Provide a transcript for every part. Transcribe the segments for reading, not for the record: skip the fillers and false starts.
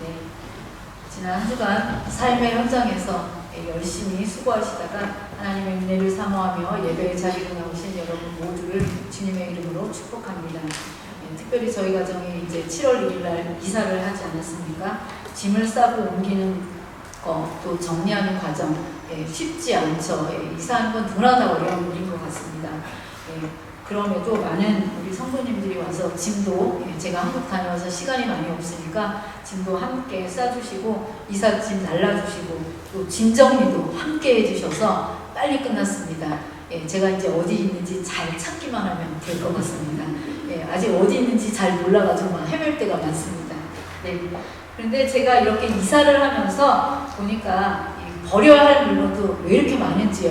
네, 지난 한 주간 삶의 현장에서 열심히 수고하시다가 하나님의 은혜를 사모하며 예배의 자리로 나오신 여러분 모두를 주님의 이름으로 축복합니다. 특별히 저희 가정이 이제 7월 1일 날 이사를 하지 않았습니까? 짐을 싸고 옮기는 거, 또 정리하는 과정 쉽지 않죠. 이사하는 건 누구나 다 어려운 일인 것 같습니다. 그럼에도 많은 우리 성도님들이 와서 짐도, 제가 한국 다녀와서 시간이 많이 없으니까 짐도 함께 싸주시고 이삿짐 날라주시고 또 짐 정리도 함께 해주셔서 빨리 끝났습니다. 제가 이제 어디 있는지 잘 찾기만 하면 될 것 같습니다. 아직 어디 있는지 잘 몰라가지고 막 헤맬 때가 많습니다. 그런데 제가 이렇게 이사를 하면서 보니까 버려야 할 물건도 왜 이렇게 많은지요.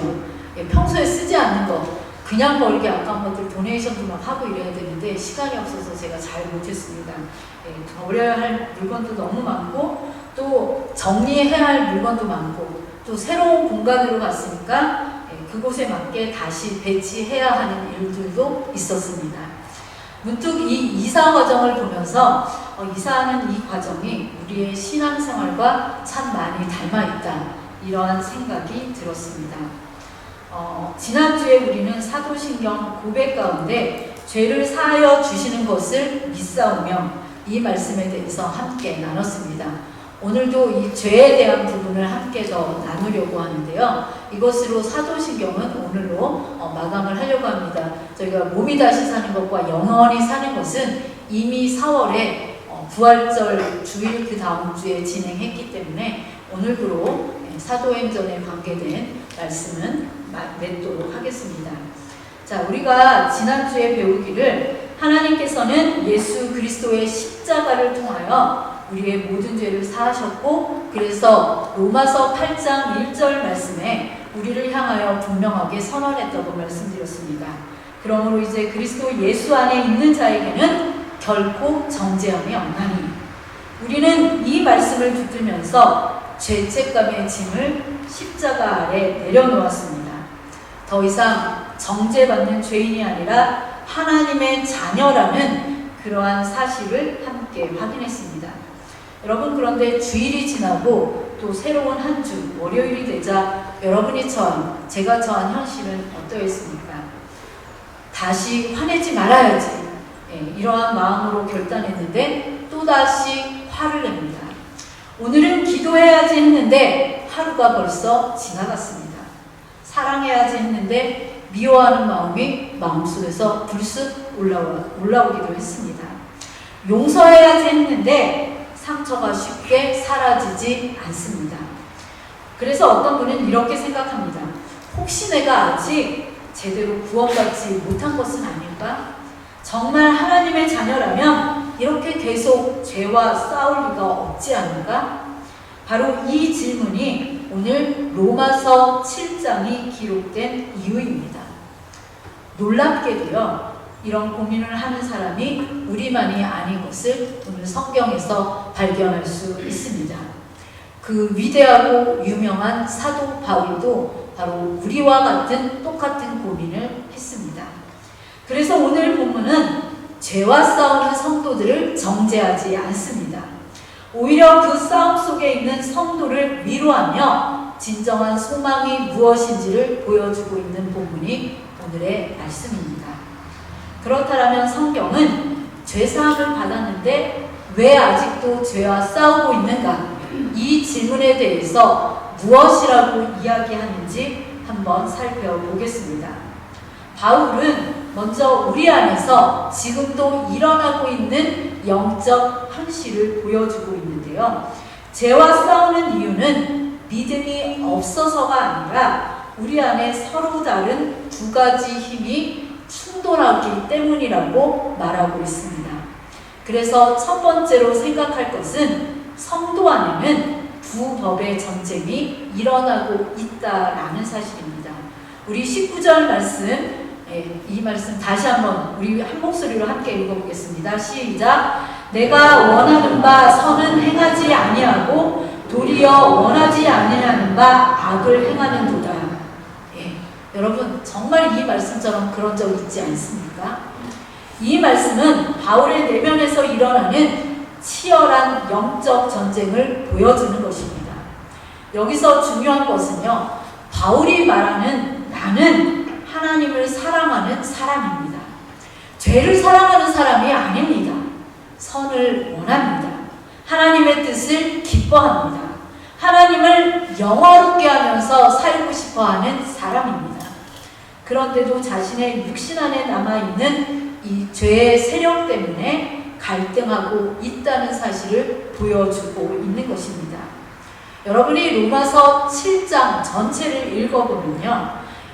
평소에 쓰지 않는 거 그냥 버리기 아까운 것들 도네이션도 막 하고 이래야 되는데 시간이 없어서 제가 잘 못했습니다. 버려야 할 물건도 너무 많고 또 정리해야 할 물건도 많고 또 새로운 공간으로 갔으니까 그곳에 맞게 다시 배치해야 하는 일들도 있었습니다. 문득 이 이사 과정을 보면서 이사하는 이 과정이 우리의 신앙생활과 참 많이 닮아있다 이러한 생각이 들었습니다. 지난주에 우리는 사도신경 고백 가운데 죄를 사하여 주시는 것을 믿사오며 이 말씀에 대해서 함께 나눴습니다. 오늘도 이 죄에 대한 부분을 함께 더 나누려고 하는데요. 이것으로 사도신경은 오늘로 마감을 하려고 합니다. 저희가 몸이 다시 사는 것과 영원히 사는 것은 이미 4월에 부활절 주일 그 다음 주에 진행했기 때문에 오늘부로 사도행전에 관계된 말씀은 맺도록 하겠습니다. 자, 우리가 지난주에 배우기를 하나님께서는 예수 그리스도의 십자가를 통하여 우리의 모든 죄를 사하셨고 그래서 로마서 8장 1절 말씀에 우리를 향하여 분명하게 선언했다고 말씀드렸습니다. 그러므로 이제 그리스도 예수 안에 있는 자에게는 결코 정죄함이 없나니 우리는 이 말씀을 붙들면서 죄책감의 짐을 십자가 아래 내려놓았습니다. 더 이상 정죄받는 죄인이 아니라 하나님의 자녀라는 그러한 사실을 함께 확인했습니다. 여러분, 그런데 주일이 지나고 또 새로운 한 주 월요일이 되자 여러분이 처한, 제가 처한 현실은 어떠했습니까? 다시 화내지 말아야지 이러한 마음으로 결단했는데 또다시 화를 냅니다. 오늘은 기도해야지 했는데 하루가 벌써 지나갔습니다. 사랑해야지 했는데 미워하는 마음이 마음속에서 불쑥 올라오기도 했습니다. 용서해야지 했는데 상처가 쉽게 사라지지 않습니다. 그래서 어떤 분은 이렇게 생각합니다. 혹시 내가 아직 제대로 구원받지 못한 것은 아닐까? 정말 하나님의 자녀라면 이렇게 계속 죄와 싸울 리가 없지 않을까? 바로 이 질문이 오늘 로마서 7장이 기록된 이유입니다. 놀랍게도요, 이런 고민을 하는 사람이 우리만이 아닌 것을 오늘 성경에서 발견할 수 있습니다. 그 위대하고 유명한 사도 바울도 바로 우리와 같은 똑같은 고민을 했습니다. 그래서 오늘 본문은 죄와 싸우는 성도들을 정죄하지 않습니다. 오히려 그 싸움 속에 있는 성도를 위로하며 진정한 소망이 무엇인지를 보여주고 있는 본문이 오늘의 말씀입니다. 그렇다면 성경은 죄사함을 받았는데 왜 아직도 죄와 싸우고 있는가? 이 질문에 대해서 무엇이라고 이야기하는지 한번 살펴보겠습니다. 바울은 먼저 우리 안에서 지금도 일어나고 있는 영적 현실을 보여주고 있는데요. 죄와 싸우는 이유는 믿음이 없어서가 아니라 우리 안에 서로 다른 두 가지 힘이 충돌하기 때문이라고 말하고 있습니다. 그래서 첫 번째로 생각할 것은 성도 안에는 두 법의 전쟁이 일어나고 있다라는 사실입니다. 우리 19절 말씀, 이 말씀 다시 한번 우리 한 목소리로 함께 읽어보겠습니다. 시작! 내가 원하는 바 선은 행하지 아니하고 도리어 원하지 아니하는 바 악을 행하는도다. 여러분, 정말 이 말씀처럼 그런 적 있지 않습니까? 이 말씀은 바울의 내면에서 일어나는 치열한 영적 전쟁을 보여주는 것입니다. 여기서 중요한 것은요, 바울이 말하는 나는 하나님을 사랑하는 사람입니다. 죄를 사랑하는 사람이 아닙니다. 선을 원합니다. 하나님의 뜻을 기뻐합니다. 하나님을 영화롭게 하면서 살고 싶어하는 사람입니다. 그런데도 자신의 육신 안에 남아있는 이 죄의 세력 때문에 갈등하고 있다는 사실을 보여주고 있는 것입니다. 여러분이 로마서 7장 전체를 읽어보면요,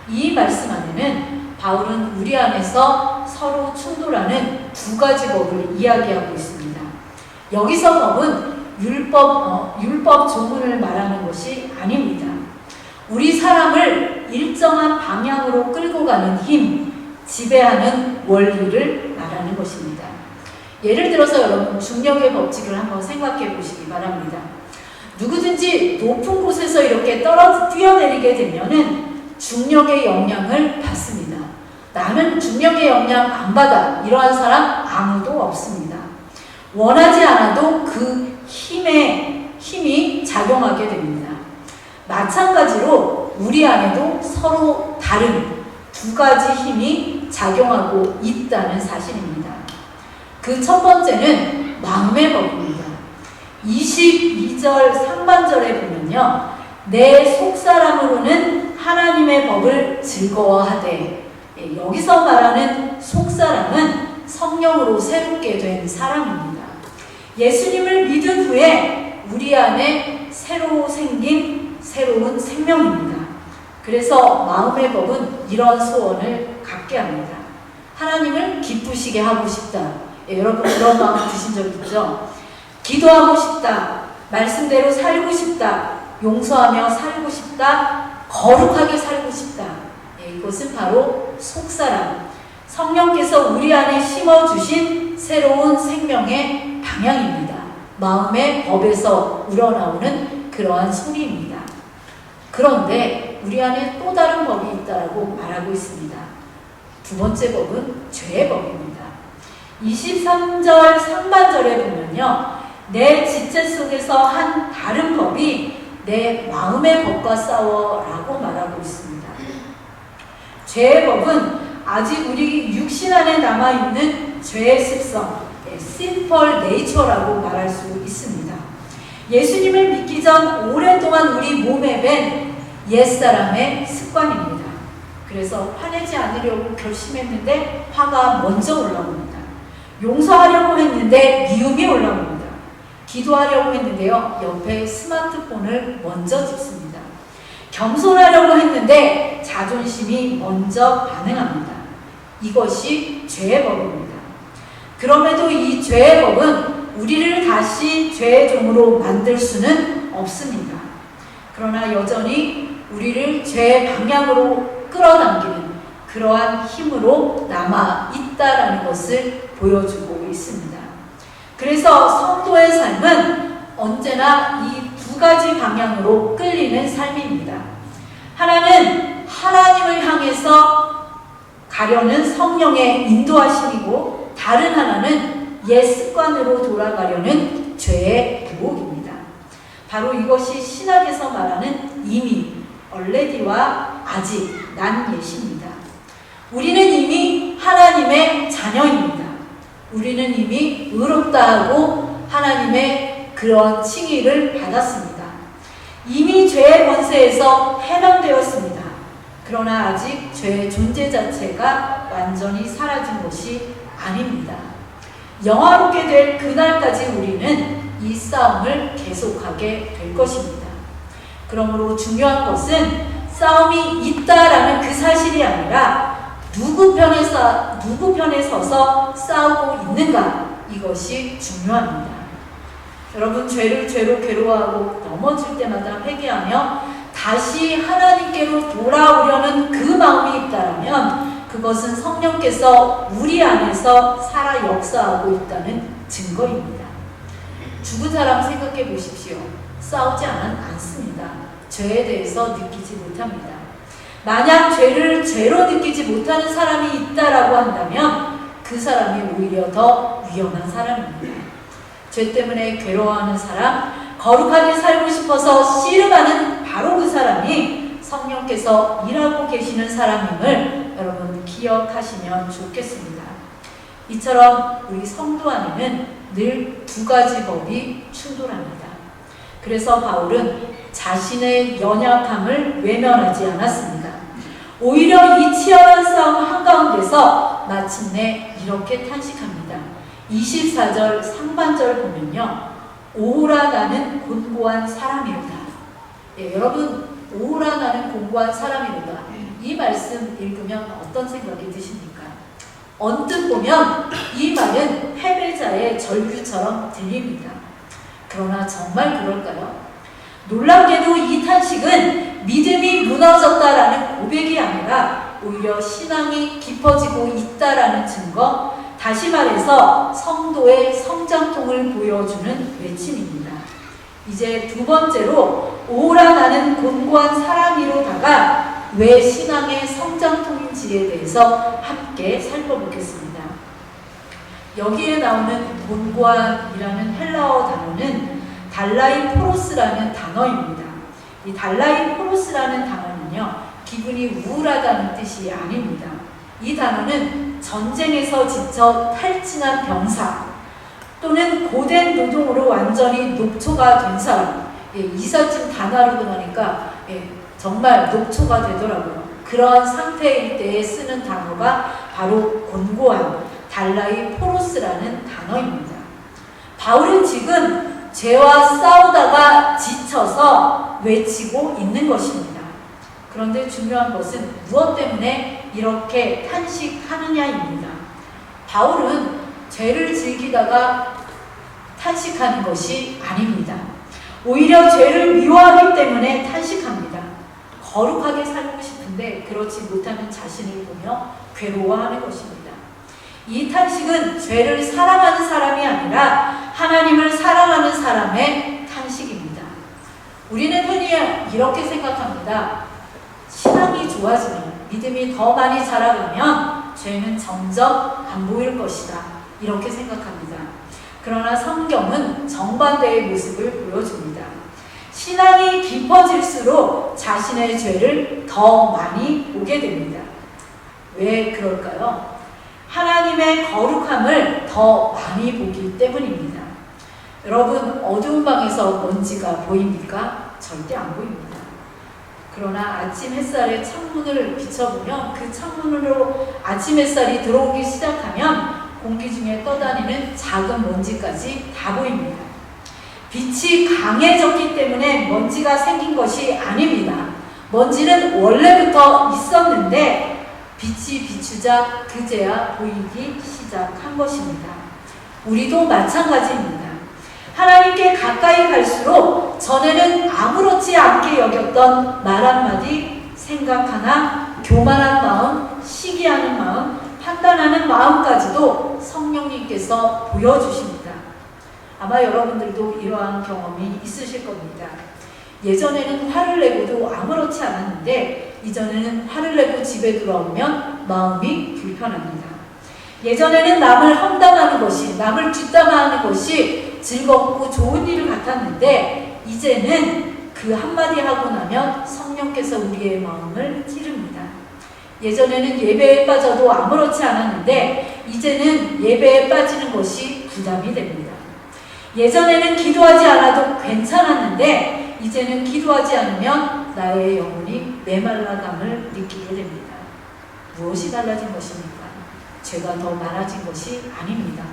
이 말씀 안에는 바울은 우리 안에서 서로 충돌하는 두 가지 법을 이야기하고 있습니다. 여기서 법은 율법 조문을 말하는 것이 아닙니다. 우리 사람을 일정한 방향으로 끌고 가는 힘, 지배하는 원리를 말하는 것입니다. 예를 들어서 여러분, 중력의 법칙을 한번 생각해 보시기 바랍니다. 누구든지 높은 곳에서 이렇게 뛰어내리게 되면은 중력의 영향을 받습니다. 나는 중력의 영향 안 받아. 이러한 사람 아무도 없습니다. 원하지 않아도 그 힘이 작용하게 됩니다. 마찬가지로 우리 안에도 서로 다른 두 가지 힘이 작용하고 있다는 사실입니다. 그 첫 번째는 마음의 법입니다. 22절 상반절에 보면요, 내 속사람으로는 하나님의 법을 즐거워하되, 여기서 말하는 속사람은 성령으로 새롭게 된 사람입니다. 예수님을 믿은 후에 우리 안에 새로 생긴 새로운 생명입니다. 그래서 마음의 법은 이런 소원을 갖게 합니다. 하나님을 기쁘시게 하고 싶다. 여러분 그런 마음 드신 적 있죠? 기도하고 싶다. 말씀대로 살고 싶다. 용서하며 살고 싶다. 거룩하게 살고 싶다. 이것은 바로 속사람, 성령께서 우리 안에 심어주신 새로운 생명의 방향입니다. 마음의 법에서 우러나오는 그러한 소리입니다. 그런데 우리 안에 또 다른 법이 있다고 말하고 있습니다. 두 번째 법은 죄의 법입니다. 23절 상반절에 보면요, 내 지체 속에서 한 다른 법이 내 마음의 법과 싸워 라고 말하고 있습니다. 죄의 법은 아직 우리 육신 안에 남아있는 죄의 습성, sinful nature라고 말할 수 있습니다. 예수님을 믿기 전 오랫동안 우리 몸에 밴 옛사람의 습관입니다. 그래서 화내지 않으려고 결심했는데 화가 먼저 올라옵니다. 용서하려고 했는데 미움이 올라옵니다. 기도하려고 했는데요, 옆에 스마트폰을 먼저 짚습니다. 겸손하려고 했는데 자존심이 먼저 반응합니다. 이것이 죄의 법입니다. 그럼에도 이 죄의 법은 우리를 다시 죄의 종으로 만들 수는 없습니다. 그러나 여전히 우리를 죄의 방향으로 끌어당기는 그러한 힘으로 남아 있다라는 것을 보여주고 있습니다. 그래서 성도의 삶은 언제나 이 두 가지 방향으로 끌리는 삶입니다. 하나는 하나님을 향해서 가려는 성령의 인도하심이고, 다른 하나는 옛 습관으로 돌아가려는 죄의 유혹입니다. 바로 이것이 신학에서 말하는 이미, already와 아직, 난 예시입니다. 우리는 이미 하나님의 자녀입니다. 우리는 이미 의롭다 하고 하나님의 그런 칭의를 받았습니다. 이미 죄의 권세에서 해방되었습니다. 그러나 아직 죄의 존재 자체가 완전히 사라진 것이 아닙니다. 영화롭게 될 그날까지 우리는 이 싸움을 계속하게 될 것입니다. 그러므로 중요한 것은 싸움이 있다라는 그 사실이 아니라 누구 편에 서서 싸우고 있는가, 이것이 중요합니다. 여러분, 죄로 괴로워하고 넘어질 때마다 회개하며 다시 하나님께로 돌아오려는 그 마음이 있다면 그것은 성령께서 우리 안에서 살아 역사하고 있다는 증거입니다. 죽은 사람 생각해 보십시오. 싸우지 않습니다. 죄에 대해서 느끼지 못합니다. 만약 죄를 죄로 느끼지 못하는 사람이 있다라고 한다면 그 사람이 오히려 더 위험한 사람입니다. 죄 때문에 괴로워하는 사람, 거룩하게 살고 싶어서 씨름하는 바로 그 사람이 성령께서 일하고 계시는 사람임을 여러분 기억하시면 좋겠습니다. 이처럼 우리 성도 안에는 늘 두 가지 법이 충돌합니다. 그래서 바울은 자신의 연약함을 외면하지 않았습니다. 오히려 이 치열한 싸움 한가운데서 마침내 이렇게 탄식합니다. 24절 상반절 보면요. 오라 나는 곤고한 사람이로다. 예, 여러분 오라 나는 곤고한 사람이로다. 이 말씀 읽으면 어떤 생각이 드십니까? 언뜻 보면 이 말은 패배자의 절규처럼 들립니다. 그러나 정말 그럴까요? 놀랍게도 이 탄식은 믿음이 무너졌다라는 고백이 아니라 오히려 신앙이 깊어지고 있다라는 증거, 다시 말해서 성도의 성장통을 보여주는 외침입니다. 이제 두 번째로 오라 나는 곤고한 사람이로다가 왜 신앙의 성장통인지에 대해서 함께 살펴보겠습니다. 여기에 나오는 곤고한이라는 헬라어 단어는 달라이포로스라는 단어입니다. 이 달라이포로스라는 단어는요, 기분이 우울하다는 뜻이 아닙니다. 이 단어는 전쟁에서 지쳐 탈진한 병사 또는 고된 노동으로 완전히 녹초가 된 사람, 이삿짐 다 나르고 나니까 정말 녹초가 되더라고요. 그러한 상태일 때에 쓰는 단어가 바로 곤고한 달라이포로스라는 단어입니다. 바울은 지금 죄와 싸우다가 지쳐서 외치고 있는 것입니다. 그런데 중요한 것은 무엇 때문에 이렇게 탄식하느냐입니다. 바울은 죄를 즐기다가 탄식하는 것이 아닙니다. 오히려 죄를 미워하기 때문에 탄식합니다. 거룩하게 살고 싶은데 그렇지 못하는 자신을 보며 괴로워하는 것입니다. 이 탄식은 죄를 사랑하는 사람이 아니라 하나님을 사랑하는 사람의 탄식입니다. 우리는 흔히 이렇게 생각합니다. 신앙이 좋아지면, 믿음이 더 많이 자라가면 죄는 점점 안 보일 것이다. 이렇게 생각합니다. 그러나 성경은 정반대의 모습을 보여줍니다. 신앙이 깊어질수록 자신의 죄를 더 많이 보게 됩니다. 왜 그럴까요? 하나님의 거룩함을 더 많이 보기 때문입니다. 여러분, 어두운 방에서 먼지가 보입니까? 절대 안 보입니다. 그러나 아침 햇살에 창문을 비춰보면 그 창문으로 아침 햇살이 들어오기 시작하면 공기 중에 떠다니는 작은 먼지까지 다 보입니다. 빛이 강해졌기 때문에 먼지가 생긴 것이 아닙니다. 먼지는 원래부터 있었는데 빛이 비추자 그제야 보이기 시작한 것입니다. 우리도 마찬가지입니다. 하나님께 가까이 갈수록 전에는 아무렇지 않게 여겼던 말 한마디, 생각 하나, 교만한 마음, 시기하는 마음, 판단하는 마음까지도 성령님께서 보여주십니다. 아마 여러분들도 이러한 경험이 있으실 겁니다. 예전에는 화를 내고도 아무렇지 않았는데 이전에는 화를 내고 집에 들어오면 마음이 불편합니다. 예전에는 남을 험담하는 것이, 남을 뒷담화하는 것이 즐겁고 좋은 일 같았는데 이제는 그 한마디 하고 나면 성령께서 우리의 마음을 찌릅니다. 예전에는 예배에 빠져도 아무렇지 않았는데 이제는 예배에 빠지는 것이 부담이 됩니다. 예전에는 기도하지 않아도 괜찮았는데 이제는 기도하지 않으면 나의 영혼이 메말라감을 느끼게 됩니다. 무엇이 달라진 것입니까? 죄가 더 많아진 것이 아닙니다.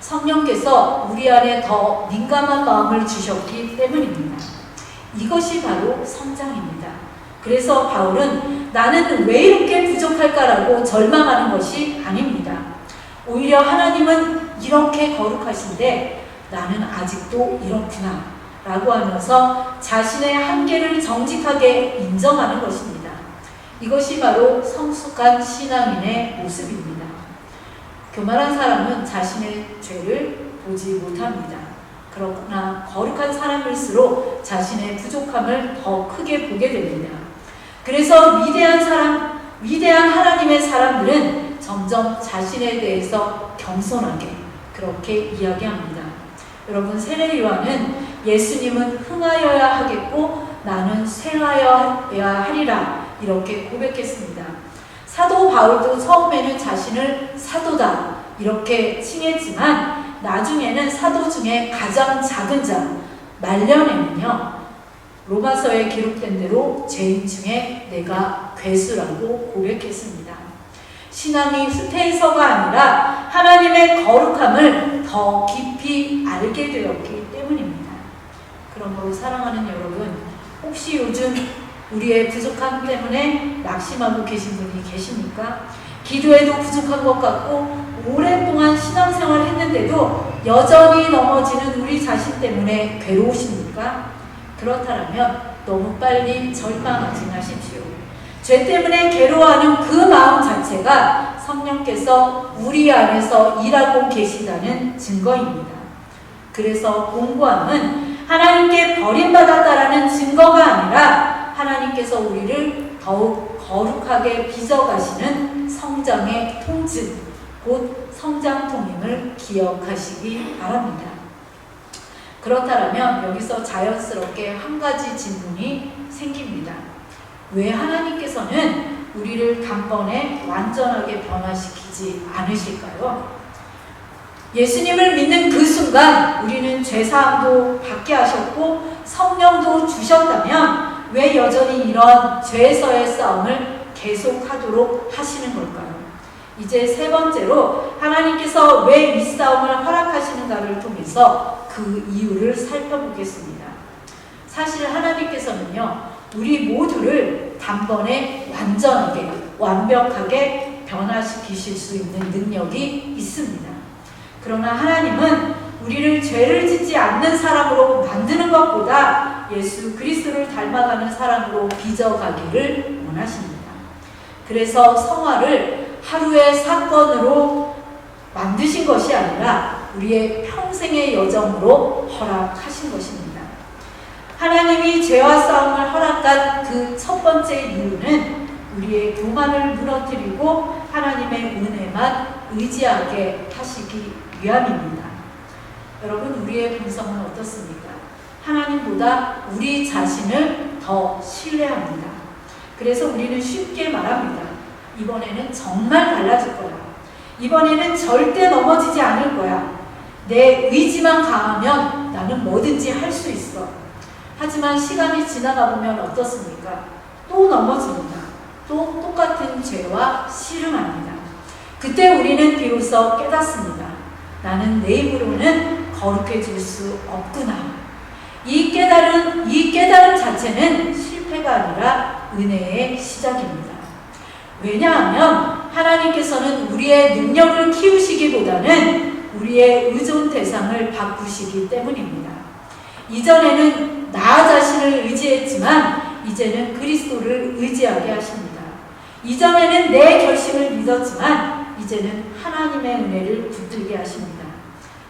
성령께서 우리 안에 더 민감한 마음을 주셨기 때문입니다. 이것이 바로 성장입니다. 그래서 바울은 나는 왜 이렇게 부족할까라고 절망하는 것이 아닙니다. 오히려 하나님은 이렇게 거룩하신데 나는 아직도 이렇구나 라고 하면서 자신의 한계를 정직하게 인정하는 것입니다. 이것이 바로 성숙한 신앙인의 모습입니다. 교만한 사람은 자신의 죄를 보지 못합니다. 그러나 거룩한 사람일수록 자신의 부족함을 더 크게 보게 됩니다. 그래서 위대한 하나님의 사람들은 점점 자신에 대해서 겸손하게 그렇게 이야기합니다. 여러분, 세례요한은 예수님은 흥하여야 하겠고 나는 쇠하여야 하리라 이렇게 고백했습니다. 사도 바울도 처음에는 자신을 사도다 이렇게 칭했지만 나중에는 사도 중에 가장 작은 자, 말년에는요 로마서에 기록된 대로 죄인 중에 내가 괴수라고 고백했습니다. 신앙이 후퇴해서가 아니라 하나님의 거룩함을 더 깊이 알게 되었기 때문입니다. 그러므로 사랑하는 여러분, 혹시 요즘 우리의 부족함 때문에 낙심하고 계신 분이 계십니까? 기도에도 부족한 것 같고 오랫동안 신앙생활을 했는데도 여전히 넘어지는 우리 자신 때문에 괴로우십니까? 그렇다면 너무 빨리 절망하지 마십시오. 죄 때문에 괴로워하는 그 마음 자체가 성령께서 우리 안에서 일하고 계시다는 증거입니다. 그래서 공고함은 하나님께 버림받았다라는 증거가 아니라 하나님께서 우리를 더욱 거룩하게 빚어가시는 성장의 통증, 곧 성장통임을 기억하시기 바랍니다. 그렇다면 여기서 자연스럽게 한 가지 질문이 생깁니다. 왜 하나님께서는 우리를 단번에 완전하게 변화시키지 않으실까요? 예수님을 믿는 그 순간 우리는 죄사함도 받게 하셨고 성령도 주셨다면 왜 여전히 이런 죄에서의 싸움을 계속하도록 하시는 걸까요? 이제 세 번째로 하나님께서 왜 이 싸움을 허락하시는가를 통해서 그 이유를 살펴보겠습니다. 사실 하나님께서는요 우리 모두를 단번에 완전하게 완벽하게 변화시키실 수 있는 능력이 있습니다. 그러나 하나님은 우리를 죄를 짓지 않는 사람으로 만드는 것보다 예수 그리스도를 닮아가는 사람으로 빚어가기를 원하십니다. 그래서 성화를 하루의 사건으로 만드신 것이 아니라 우리의 평생의 여정으로 허락하신 것입니다. 하나님이 죄와 싸움을 허락한 그 첫 번째 이유는 우리의 교만을 무너뜨리고 하나님의 은혜만 의지하게 하시기 위함입니다. 여러분, 우리의 본성은 어떻습니까? 하나님보다 우리 자신을 더 신뢰합니다. 그래서 우리는 쉽게 말합니다. 이번에는 정말 달라질 거야. 이번에는 절대 넘어지지 않을 거야. 내 의지만 강하면 나는 뭐든지 할 수 있어. 하지만 시간이 지나가 보면 어떻습니까? 또 넘어집니다. 또 똑같은 죄와 씨름합니다. 그때 우리는 비로소 깨닫습니다. 나는 내 힘으로는 거룩해질 수 없구나. 이 깨달음 자체는 실패가 아니라 은혜의 시작입니다. 왜냐하면 하나님께서는 우리의 능력을 키우시기보다는 우리의 의존 대상을 바꾸시기 때문입니다. 이전에는 나 자신을 의지했지만 이제는 그리스도를 의지하게 하십니다. 이전에는 내 결심을 믿었지만 이제는 하나님의 은혜를 붙들게 하십니다.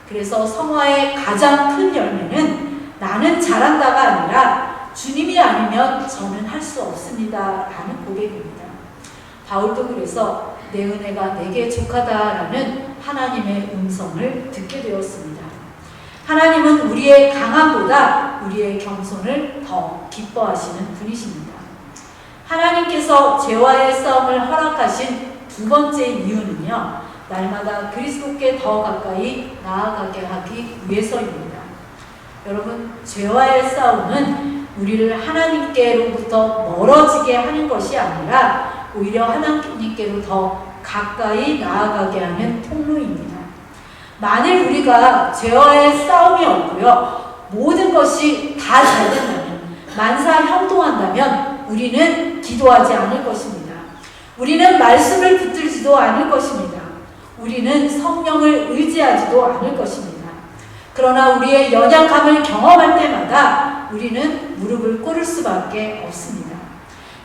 그래서 성화의 가장 큰 열매는 나는 잘한다가 아니라 주님이 아니면 저는 할 수 없습니다 라는 고백입니다. 바울도 그래서 내 은혜가 내게 족하다라는 하나님의 음성을 듣게 되었습니다. 하나님은 우리의 강함보다 우리의 겸손을 더 기뻐하시는 분이십니다. 하나님께서 죄와의 싸움을 허락하신 두 번째 이유는요, 날마다 그리스도께 더 가까이 나아가게 하기 위해서입니다. 여러분, 죄와의 싸움은 우리를 하나님께로부터 멀어지게 하는 것이 아니라 오히려 하나님께로 더 가까이 나아가게 하는 통로입니다. 만일 우리가 죄와의 싸움이 없고요, 모든 것이 다 잘 된다면, 만사형통한다면 우리는 기도하지 않을 것입니다. 우리는 말씀을 붙들지도 않을 것입니다. 우리는 성령을 의지하지도 않을 것입니다. 그러나 우리의 연약함을 경험할 때마다 우리는 무릎을 꿇을 수밖에 없습니다.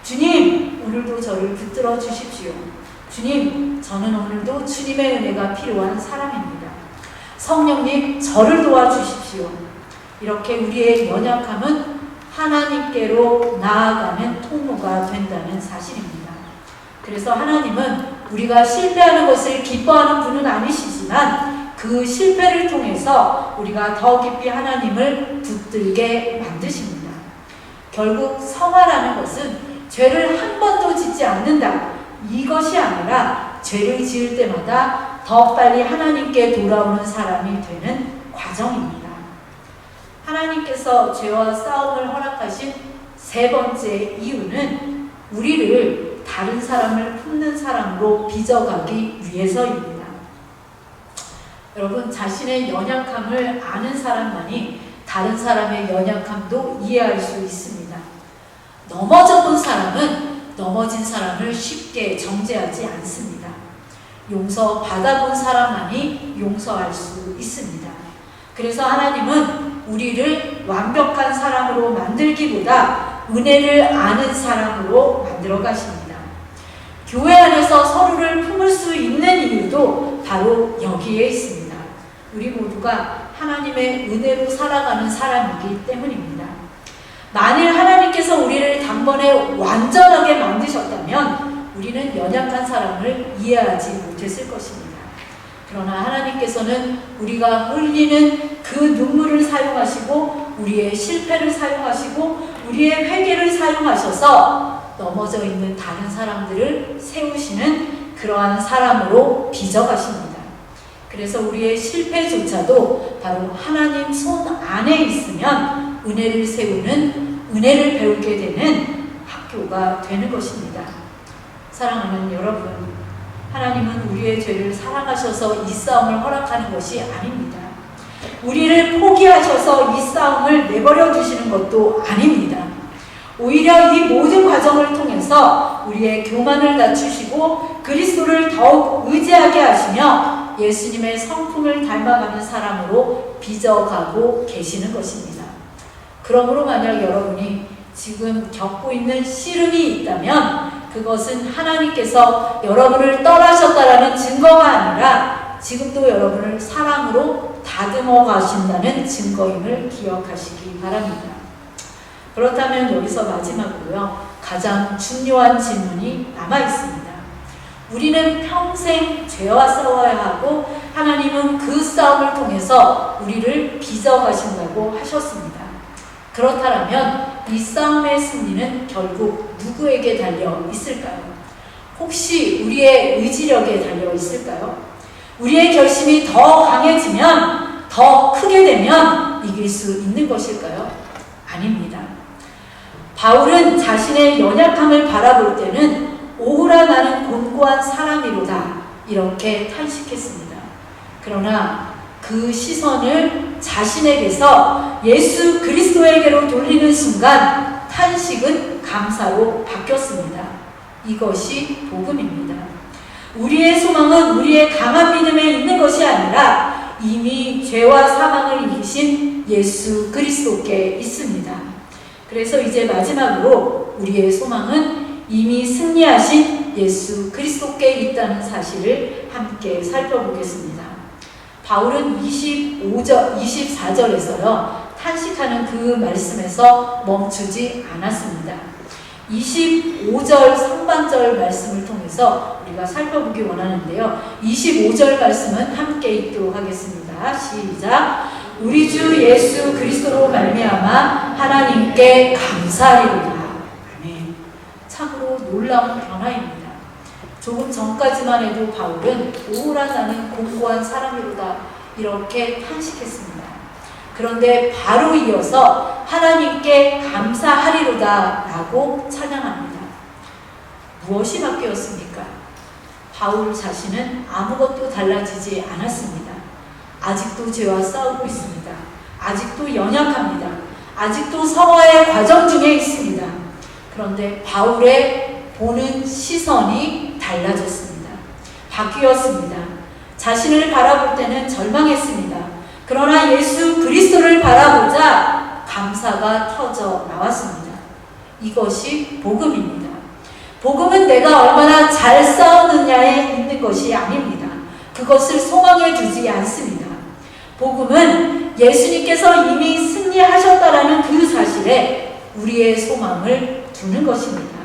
주님, 오늘도 저를 붙들어 주십시오. 주님, 저는 오늘도 주님의 은혜가 필요한 사람입니다. 성령님, 저를 도와주십시오. 이렇게 우리의 연약함은 하나님께로 나아가는 통로가 된다는 사실입니다. 그래서 하나님은 우리가 실패하는 것을 기뻐하는 분은 아니시지만 그 실패를 통해서 우리가 더 깊이 하나님을 붙들게 만드십니다. 결국 성화라는 것은 죄를 한 번도 짓지 않는다, 이것이 아니라 죄를 지을 때마다 더 빨리 하나님께 돌아오는 사람이 되는 과정입니다. 하나님께서 죄와 싸움을 허락하신 세 번째 이유는 우리를 다른 사람을 품는 사람으로 빚어가기 위해서입니다. 여러분, 자신의 연약함을 아는 사람만이 다른 사람의 연약함도 이해할 수 있습니다. 넘어져 본 사람은 넘어진 사람을 쉽게 정죄하지 않습니다. 용서 받아본 사람만이 용서할 수 있습니다. 그래서 하나님은 우리를 완벽한 사람으로 만들기보다 은혜를 아는 사람으로 만들어 가십니다. 교회 안에서 서로를 품을 수 있는 이유도 바로 여기에 있습니다. 우리 모두가 하나님의 은혜로 살아가는 사람이기 때문입니다. 만일 하나님께서 우리를 단번에 완전하게 만드셨다면 우리는 연약한 사람을 이해하지 못했을 것입니다. 그러나 하나님께서는 우리가 흘리는 그 눈물을 사용하시고 우리의 실패를 사용하시고 우리의 회개를 사용하셔서 넘어져 있는 다른 사람들을 세우시는 그러한 사람으로 빚어가십니다. 그래서 우리의 실패조차도 바로 하나님 손 안에 있으면 은혜를 세우는, 은혜를 배우게 되는 학교가 되는 것입니다. 사랑하는 여러분, 하나님은 우리의 죄를 사랑하셔서 이 싸움을 허락하는 것이 아닙니다. 우리를 포기하셔서 이 싸움을 내버려 두시는 것도 아닙니다. 오히려 이 모든 과정을 통해서 우리의 교만을 낮추시고 그리스도를 더욱 의지하게 하시며 예수님의 성품을 닮아가는 사람으로 빚어가고 계시는 것입니다. 그러므로 만약 여러분이 지금 겪고 있는 씨름이 있다면 그것은 하나님께서 여러분을 떠나셨다라는 증거가 아니라 지금도 여러분을 사랑으로 다듬어 가신다는 증거임을 기억하시기 바랍니다. 그렇다면 여기서 마지막으로요, 가장 중요한 질문이 남아 있습니다. 우리는 평생 죄와 싸워야 하고 하나님은 그 싸움을 통해서 우리를 빚어가신다고 하셨습니다. 그렇다면 이 싸움의 승리는 결국 누구에게 달려 있을까요? 혹시 우리의 의지력에 달려 있을까요? 우리의 결심이 더 강해지면, 더 크게 되면 이길 수 있는 것일까요? 아닙니다. 바울은 자신의 연약함을 바라볼 때는 오후라 나는 곤고한 사람이로다 이렇게 탄식했습니다. 그러나 그 시선을 자신에게서 예수 그리스도에게로 돌리는 순간 탄식은 감사로 바뀌었습니다. 이것이 복음입니다. 우리의 소망은 우리의 강한 믿음에 있는 것이 아니라 이미 죄와 사망을 이기신 예수 그리스도께 있습니다. 그래서 이제 마지막으로 우리의 소망은 이미 승리하신 예수 그리스도께 있다는 사실을 함께 살펴보겠습니다. 바울은 24절에서요, 탄식하는 그 말씀에서 멈추지 않았습니다. 25절 상반절 말씀을 통해서 우리가 살펴보기 원하는데요. 25절 말씀은 함께 읽도록 하겠습니다. 시작. 우리 주 예수 그리스도로 말미암아 하나님께 감사하리로다. 아멘. 참으로 놀라운 변화입니다. 조금 전까지만 해도 바울은 오라 나는 곤고한 사람이로다 이렇게 탄식했습니다. 그런데 바로 이어서 하나님께 감사하리로다 라고 찬양합니다. 무엇이 바뀌었습니까? 바울 자신은 아무것도 달라지지 않았습니다. 아직도 죄와 싸우고 있습니다. 아직도 연약합니다. 아직도 성화의 과정 중에 있습니다. 그런데 바울의 보는 시선이 달라졌습니다. 바뀌었습니다. 자신을 바라볼 때는 절망했습니다. 그러나 예수 그리스도를 바라보자 감사가 터져 나왔습니다. 이것이 복음입니다. 복음은 내가 얼마나 잘 싸우느냐에 있는 것이 아닙니다. 그것을 소망해 두지 않습니다. 복음은 예수님께서 이미 승리하셨다라는 그 사실에 우리의 소망을 두는 것입니다.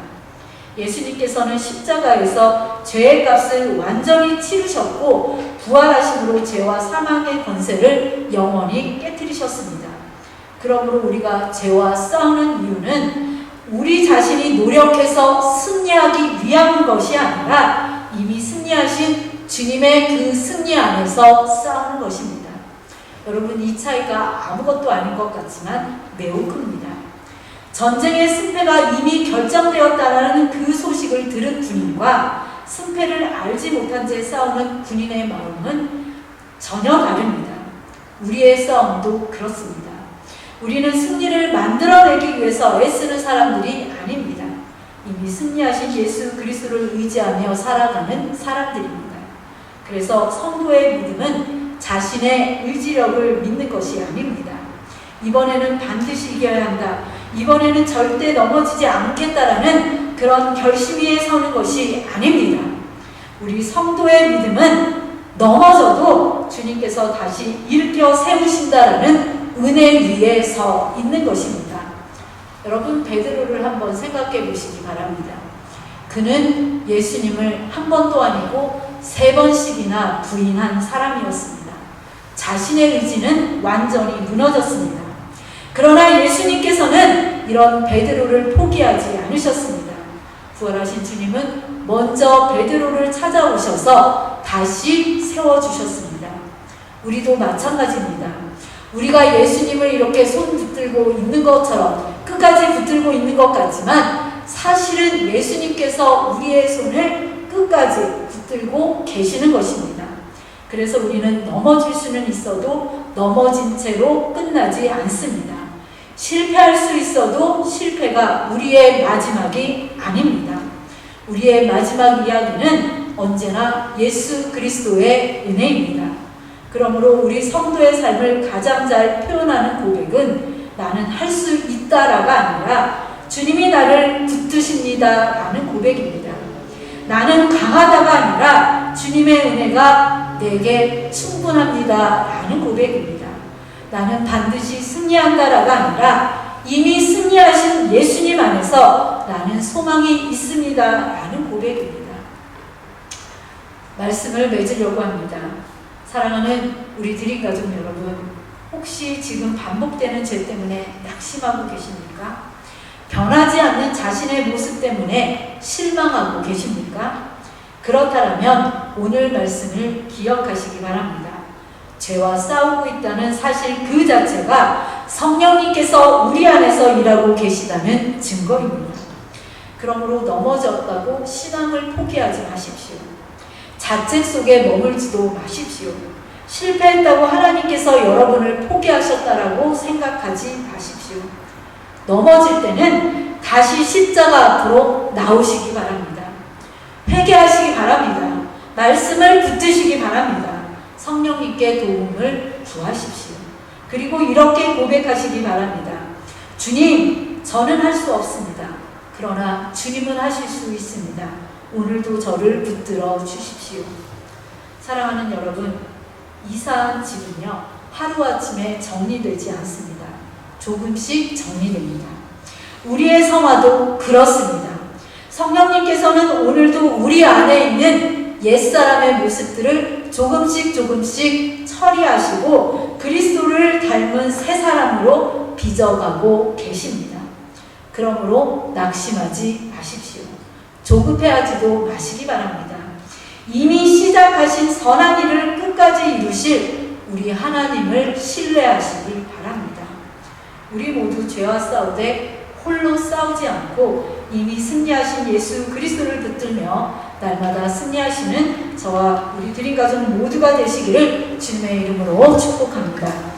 예수님께서는 십자가에서 죄의 값을 완전히 치르셨고 부활하심으로 죄와 사망의 권세를 영원히 깨뜨리셨습니다. 그러므로 우리가 죄와 싸우는 이유는 우리 자신이 노력해서 승리하기 위한 것이 아니라 이미 승리하신 주님의 그 승리 안에서 싸우는 것입니다. 여러분, 이 차이가 아무것도 아닌 것 같지만 매우 큽니다. 전쟁의 승패가 이미 결정되었다는 그 소식을 들은 군인과 승패를 알지 못한 채 싸우는 군인의 마음은 전혀 다릅니다. 우리의 싸움도 그렇습니다. 우리는 승리를 만들어내기 위해서 애쓰는 사람들이 아닙니다. 이미 승리하신 예수 그리스도를 의지하며 살아가는 사람들입니다. 그래서 성도의 믿음은 자신의 의지력을 믿는 것이 아닙니다. 이번에는 반드시 이겨야 한다. 이번에는 절대 넘어지지 않겠다라는 그런 결심 위에 서는 것이 아닙니다. 우리 성도의 믿음은 넘어져도 주님께서 다시 일으켜 세우신다라는 은혜 위에 서 있는 것입니다. 여러분, 베드로를 한번 생각해 보시기 바랍니다. 그는 예수님을 한 번도 아니고 3번씩이나 부인한 사람이었습니다. 자신의 의지는 완전히 무너졌습니다. 그러나 예수님께서는 이런 베드로를 포기하지 않으셨습니다. 부활하신 주님은 먼저 베드로를 찾아오셔서 다시 세워주셨습니다. 우리도 마찬가지입니다. 우리가 예수님을 이렇게 손 붙들고 있는 것처럼 끝까지 붙들고 있는 것 같지만 사실은 예수님께서 우리의 손을 끝까지 붙들고 계시는 것입니다. 그래서 우리는 넘어질 수는 있어도 넘어진 채로 끝나지 않습니다. 실패할 수 있어도 실패가 우리의 마지막이 아닙니다. 우리의 마지막 이야기는 언제나 예수 그리스도의 은혜입니다. 그러므로 우리 성도의 삶을 가장 잘 표현하는 고백은 나는 할 수 있다라가 아니라 주님이 나를 붙드십니다 라는 고백입니다. 나는 강하다가 아니라 주님의 은혜가 내게 충분합니다 라는 고백입니다. 나는 반드시 승리한다라가 아니라 이미 승리하신 예수님 안에서 나는 소망이 있습니다 라는 고백입니다. 말씀을 맺으려고 합니다. 사랑하는 우리 드림가족 여러분, 혹시 지금 반복되는 죄 때문에 낙심하고 계십니까? 변하지 않는 자신의 모습 때문에 실망하고 계십니까? 그렇다면 오늘 말씀을 기억하시기 바랍니다. 죄와 싸우고 있다는 사실 그 자체가 성령님께서 우리 안에서 일하고 계시다는 증거입니다. 그러므로 넘어졌다고 신앙을 포기하지 마십시오. 자책 속에 머물지도 마십시오. 실패했다고 하나님께서 여러분을 포기하셨다라고 생각하지 마십시오. 넘어질 때는 다시 십자가 앞으로 나오시기 바랍니다. 회개하시기 바랍니다. 말씀을 붙드시기 바랍니다. 성령님께 도움을 구하십시오. 그리고 이렇게 고백하시기 바랍니다. 주님, 저는 할 수 없습니다. 그러나 주님은 하실 수 있습니다. 오늘도 저를 붙들어 주십시오. 사랑하는 여러분, 이사한 집은요, 하루아침에 정리되지 않습니다. 조금씩 정리됩니다. 우리의 성화도 그렇습니다. 성령님께서는 오늘도 우리 안에 있는 옛사람의 모습들을 조금씩 처리하시고 그리스도를 닮은 새 사람으로 빚어가고 계십니다. 그러므로 낙심하지 마십시오. 조급해하지도 마시기 바랍니다. 이미 시작하신 선한 일을 끝까지 이루실 우리 하나님을 신뢰하시기 바랍니다. 우리 모두 죄와 싸우되 홀로 싸우지 않고 이미 승리하신 예수 그리스도를 붙들며 날마다 승리하시는 저와 우리 드림가족 모두가 되시기를 주님의 이름으로 축복합니다.